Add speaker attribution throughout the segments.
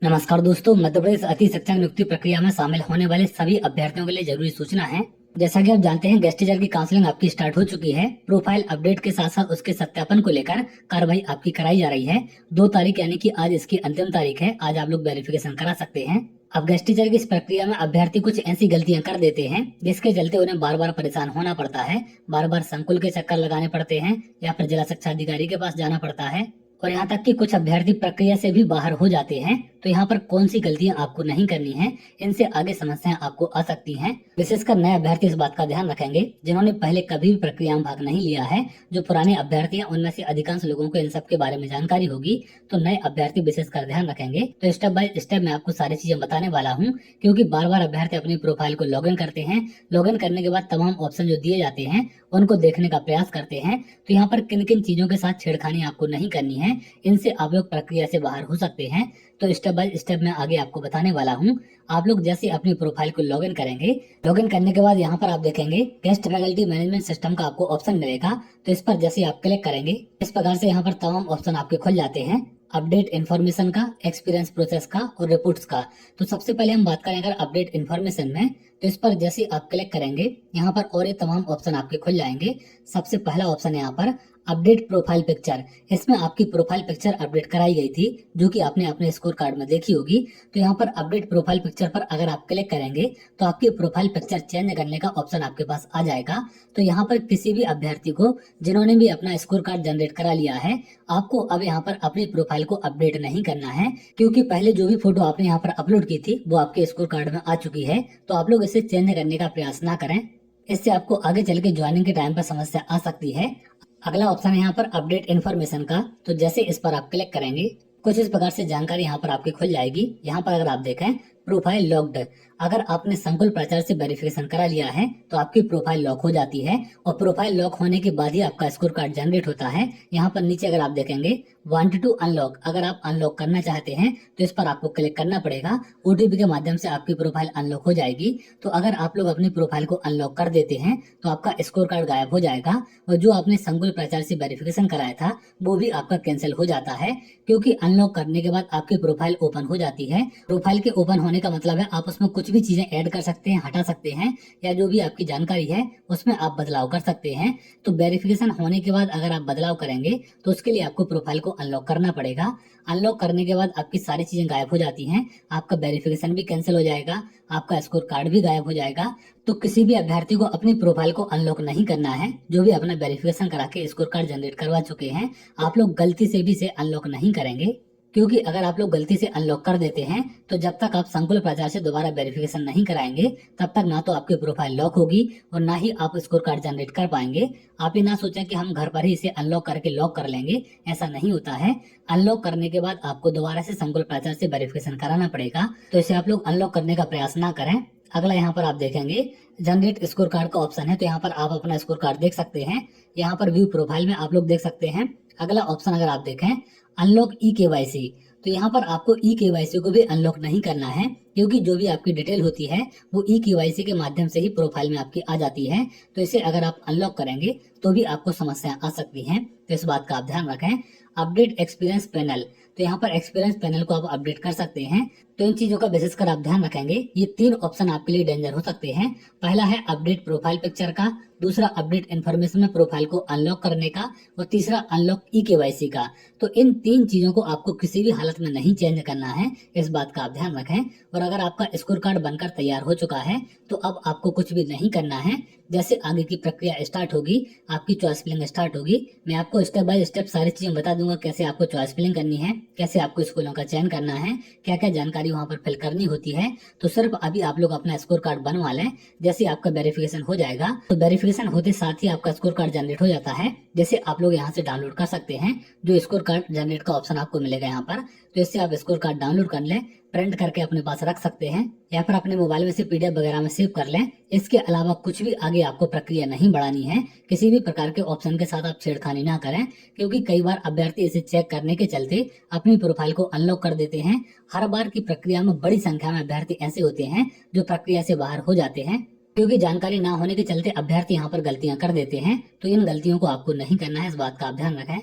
Speaker 1: नमस्कार दोस्तों, मध्य प्रदेश अति शिक्षक नियुक्ति प्रक्रिया में शामिल होने वाले सभी अभ्यर्थियों के लिए जरूरी सूचना है। जैसा कि आप जानते हैं, गेस्ट टीचर की काउंसलिंग आपकी स्टार्ट हो चुकी है। प्रोफाइल अपडेट के साथ साथ उसके सत्यापन को लेकर कार्रवाई आपकी कराई जा रही है। 2 तारीख यानी कि आज इसकी अंतिम तारीख है। आज आप लोग वेरिफिकेशन करा सकते हैं। अब गेस्ट टीचर की इस प्रक्रिया में अभ्यर्थी कुछ ऐसी गलतियां कर देते हैं जिसके चलते उन्हें बार बार परेशान होना पड़ता है। बार बार संकुल के चक्कर लगाने पड़ते हैं या फिर जिला शिक्षा अधिकारी के पास जाना पड़ता है। और यहाँ तक कि कुछ अभ्यर्थी प्रक्रिया से भी बाहर हो जाते हैं। तो यहाँ पर कौन सी गलतियां आपको नहीं करनी है, इनसे आगे समस्याएं आपको आ सकती हैं। विशेषकर नए अभ्यर्थी इस बात का ध्यान रखेंगे जिन्होंने पहले कभी भी प्रक्रिया में भाग नहीं लिया है। जो पुराने अभ्यर्थी हैं उनमें से अधिकांश लोगों को इन सब के बारे में जानकारी होगी, तो नए अभ्यर्थी विशेषकर ध्यान रखेंगे। तो स्टेप बाय स्टेप मैं आपको सारी चीजें बताने वाला हूँ, क्योंकि बार बार अभ्यर्थी अपनी प्रोफाइल को लॉग इन करते हैं। लॉग इन करने के बाद तमाम ऑप्शन जो दिए जाते हैं उनको देखने का प्रयास करते हैं। तो यहाँ पर किन किन चीजों के साथ छेड़खानी आपको नहीं करनी है, इनसे आप लोग प्रक्रिया से बाहर हो सकते हैं। तो स्टेप बाय स्टेप मैं आगे आपको बताने वाला हूँ। आप लोग जैसे अपनी प्रोफाइल को लॉगिन करेंगे, लॉगिन करने के बाद यहाँ पर आप देखेंगे गेस्ट फैकल्टी मैनेजमेंट सिस्टम का आपको ऑप्शन मिलेगा। तो इस पर जैसे आप क्लिक करेंगे, इस प्रकार से यहाँ पर तमाम ऑप्शन आपके खुल जाते हैं। अपडेट इन्फॉर्मेशन का, एक्सपीरियंस प्रोसेस का और रिपोर्ट्स का। तो सबसे पहले हम बात करें अगर अपडेट इन्फॉर्मेशन में, तो इस पर जैसे आप क्लिक करेंगे यहाँ पर और ये तमाम ऑप्शन आपके खुल जाएंगे। सबसे पहला ऑप्शन है यहाँ पर अपडेट प्रोफाइल पिक्चर। इसमें आपकी प्रोफाइल पिक्चर अपडेट कराई गई थी, जो कि आपने अपने स्कोर कार्ड में देखी होगी। तो यहाँ पर अपडेट प्रोफाइल पिक्चर पर अगर आप क्लिक करेंगे तो आपकी प्रोफाइल पिक्चर चेंज करने का ऑप्शन आपके पास आ जाएगा। तो यहाँ पर किसी भी अभ्यर्थी को जिन्होंने भी अपना स्कोर कार्ड जनरेट करा लिया है, आपको अब यहाँ पर अपनी प्रोफाइल को अपडेट नहीं करना है, क्योंकि पहले जो भी फोटो आपने यहाँ पर अपलोड की थी वो आपके स्कोर कार्ड में आ चुकी है। तो आप लोग इसे चेंज करने का प्रयास ना करें, इससे आपको आगे चल के ज्वाइनिंग के टाइम पर समस्या आ सकती है। अगला ऑप्शन है यहाँ पर अपडेट इन्फॉर्मेशन का। तो जैसे इस पर आप क्लिक करेंगे, कुछ इस प्रकार से जानकारी यहाँ पर आपकी खुल जाएगी। यहाँ पर अगर आप देखें प्रोफाइल लॉक्ड, अगर आपने संकुल प्राचार्य से वेरिफिकेशन करा लिया है तो आपकी प्रोफाइल लॉक हो जाती है, और प्रोफाइल लॉक होने के बाद ही आपका स्कोर कार्ड जनरेट होता है। यहाँ पर नीचे अगर आप देखेंगे वांट टू अनलॉक, अगर आप अनलॉक करना चाहते हैं तो इस पर आपको क्लिक करना पड़ेगा। ओटीपी के माध्यम से आपकी प्रोफाइल अनलॉक हो जाएगी। तो अगर आप लोग अपनी प्रोफाइल को अनलॉक कर देते हैं तो आपका स्कोर कार्ड गायब हो जाएगा, और जो आपने संकुल प्राचार्य से वेरिफिकेशन कराया था वो भी आपका कैंसिल हो जाता है, क्योंकि अनलॉक करने के बाद आपकी प्रोफाइल ओपन हो जाती है। प्रोफाइल के ओपन होने का मतलब है आप उसमें कुछ भी चीजें ऐड कर सकते हैं, हटा सकते हैं, या जो भी आपकी जानकारी है उसमें आप बदलाव कर सकते हैं। तो वेरिफिकेशन होने के बाद अगर आप बदलाव करेंगे तो उसके लिए आपको प्रोफाइल को अनलॉक करना पड़ेगा। अनलॉक करने के बाद आपकी सारी चीजें गायब हो जाती हैं, आपका वेरिफिकेशन भी कैंसिल हो जाएगा, आपका स्कोर कार्ड भी गायब हो जाएगा। तो किसी भी अभ्यर्थी को अपनी प्रोफाइल को अनलॉक नहीं करना है। जो भी अपना वेरिफिकेशन करा के स्कोर कार्ड जनरेट करवा चुके हैं, आप लोग गलती से भी इसे अनलॉक नहीं करेंगे, क्योंकि अगर आप लोग गलती से अनलॉक कर देते हैं तो जब तक आप संकुल प्राचार्य से दोबारा वेरिफिकेशन नहीं कराएंगे तब तक ना तो आपकी प्रोफाइल लॉक होगी और ना ही आप स्कोर कार्ड जनरेट कर पाएंगे। आप ये ना सोचें कि हम घर पर ही इसे अनलॉक करके लॉक कर लेंगे, ऐसा नहीं होता है। अनलॉक करने के बाद आपको दोबारा से संकुल प्राचार्य से वेरिफिकेशन कराना पड़ेगा। तो इसे आप लोग अनलॉक करने का प्रयास ना करें। अगला यहाँ पर आप देखेंगे जनरेट स्कोर कार्ड का ऑप्शन है। तो यहाँ पर आप अपना स्कोर कार्ड देख सकते हैं। यहाँ पर व्यू प्रोफाइल में आप लोग देख सकते हैं। अगला ऑप्शन अगर आप देखें अनलॉक ई केवाईसी, तो यहाँ पर आपको ई केवाईसी को भी अनलॉक नहीं करना है, क्योंकि जो भी आपकी डिटेल होती है वो ई केवाईसी के माध्यम से ही प्रोफाइल में आपकी आ जाती है। तो इसे अगर आप अनलॉक करेंगे तो भी आपको समस्या आ सकती हैं, तो इस बात का आप ध्यान रखें। अपडेट एक्सपीरियंस पैनल, तो यहाँ पर एक्सपीरियंस पैनल को आप अपडेट कर सकते हैं। तो इन चीजों का विशेषकर आप ध्यान रखेंगे। ये 3 ऑप्शन आपके लिए डेंजर हो सकते हैं। पहला है अपडेट प्रोफाइल पिक्चर का, दूसरा अपडेट इन्फॉर्मेशन में प्रोफाइल को अनलॉक करने का, और तीसरा अनलॉक ई केवाईसी का। तो इन 3 चीजों को आपको किसी भी हालत में नहीं चेंज करना है, इस बात का आप ध्यान रखें। और अगर आपका स्कोर कार्ड बनकर तैयार हो चुका है तो अब आपको कुछ भी नहीं करना है। जैसे आगे की प्रक्रिया स्टार्ट होगी, आपकी चॉइस फिलिंग स्टार्ट होगी, मैं आपको स्टेप बाय स्टेप सारी चीजें बता दूंगा, कैसे आपको चॉइस फिलिंग करनी है, कैसे आपको स्कूलों का चयन करना है, क्या क्या जानकारी वहाँ पर फिल करनी होती है। तो सिर्फ अभी आप लोग अपना स्कोर कार्ड बनवा लें। जैसे आपका वेरिफिकेशन हो जाएगा तो वेरिफिकेशन होते साथ ही आपका स्कोर कार्ड जनरेट हो जाता है। जैसे आप लोग यहाँ से डाउनलोड कर सकते हैं, जो स्कोर कार्ड जनरेट का ऑप्शन आपको मिलेगा यहाँ पर। तो इससे आप स्कोर कार्ड डाउनलोड कर लें, प्रिंट करके अपने पास रख सकते हैं, या फिर अपने मोबाइल में से पीडीएफ वगैरह में सेव कर लें। इसके अलावा कुछ भी आगे आपको प्रक्रिया नहीं बढ़ानी है। किसी भी प्रकार के ऑप्शन के साथ आप छेड़खानी ना करें, क्योंकि कई बार अभ्यर्थी इसे चेक करने के चलते अपनी प्रोफाइल को अनलॉक कर देते हैं। हर बार की प्रक्रिया में बड़ी संख्या में अभ्यर्थी ऐसे होते हैं जो प्रक्रिया से बाहर हो जाते हैं, क्योंकि जानकारी ना होने के चलते अभ्यर्थी यहाँ पर गलतियां कर देते हैं। तो इन गलतियों को आपको नहीं करना है, इस बात का आप ध्यान रखें।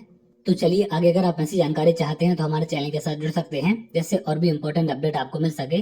Speaker 1: तो चलिए आगे अगर आप ऐसी जानकारी चाहते हैं तो हमारे चैनल के साथ जुड़ सकते हैं, जिससे और भी इम्पोर्टेंट अपडेट आपको मिल सके।